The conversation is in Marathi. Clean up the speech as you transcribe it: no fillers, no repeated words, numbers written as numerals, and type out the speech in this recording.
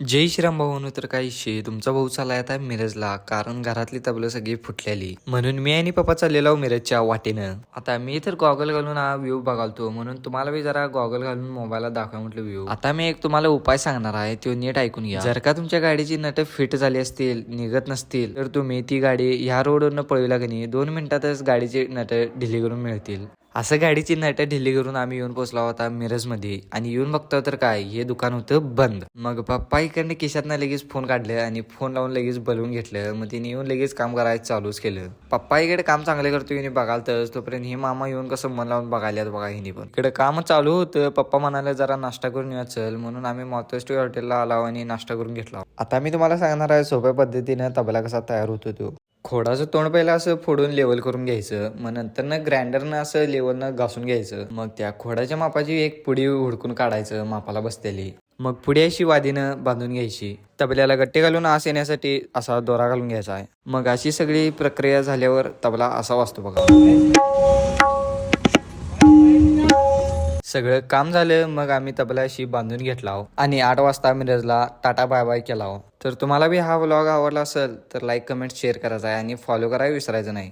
जय श्रीराम भाऊ. तर काही शे तुमचा भाऊ चाललाय आता मिरजला, कारण घरातली तबलं सगळी फुटलेली, म्हणून मी आणि पप्पा चाललेलो मिरजच्या वाटेनं. आता मी तर गॉगल घालून हा व्ह्यू बघालतो, म्हणून तुम्हाला बी जरा गॉगल घालून मोबाईलला दाखवा म्हटलं व्ह्यू. आता मी एक तुम्हाला उपाय सांगणार आहे, तो नीट ऐकून घ्या. जर का तुमच्या गाडीची नट फिट झाली असतील, निघत नसतील, तर तुम्ही ती गाडी ह्या रोडवरनं पळविला की नाही 2 मिनिटातच गाडीची नट ढिली करून मिळतील. असं गाडीची नट ढिली करून आम्ही येऊन पोहोचला होता मिरजमध्ये, आणि येऊन बघतो तर काय, हे दुकान होतं बंद. मग पप्पा इकडनं खिशातनं लगेच फोन काढलं आणि फोन लावून लगेच बोलवून घेतलं. मग तिने येऊन लगेच काम करायचं चालूच केलं. पप्पा इकडे काम चांगले करतो हिने बघाल तर, तोपर्यंत हे मामा येऊन कसं मन लावून बघायला बघा हिने पण. इकडे काम चालू होतं. पप्पा म्हणाले जरा नाश्ता करून या चल, म्हणून आम्ही मॉथेस्टी हॉटेलला आलो आणि नाश्ता करून घेतला. आता मी तुम्हाला सांगणार आहे सोप्या पद्धतीनं तबला कसा तयार होतो तो. खोडाचं तोंड पहिला असं फोडून लेवल करून घ्यायचं, मग नंतर ग्राइंडरनं असं लेवलनं घासून घ्यायचं. मग त्या खोडाच्या मापाची एक पुडी हुडकून काढायचं मापाला बसलेली. मग पुडी अशी वादीनं बांधून घ्यायची. तबल्याला गट्टे घालून आस येण्यासाठी असा दोरा घालून घ्यायचा आहे. मग अशी सगळी प्रक्रिया झाल्यावर तबला असा वाजतो बघा. सगळं काम झालं, मग आम्ही तबला अशी बांधून घेतला आणि 8 वाजता मिरजला टाटा बाय बाय केला. तर तुम्हाला बी हा व्लॉग आवडला असेल तर लाईक कमेंट शेअर करायचा आहे आणि फॉलो करायला विसरायचं नाही.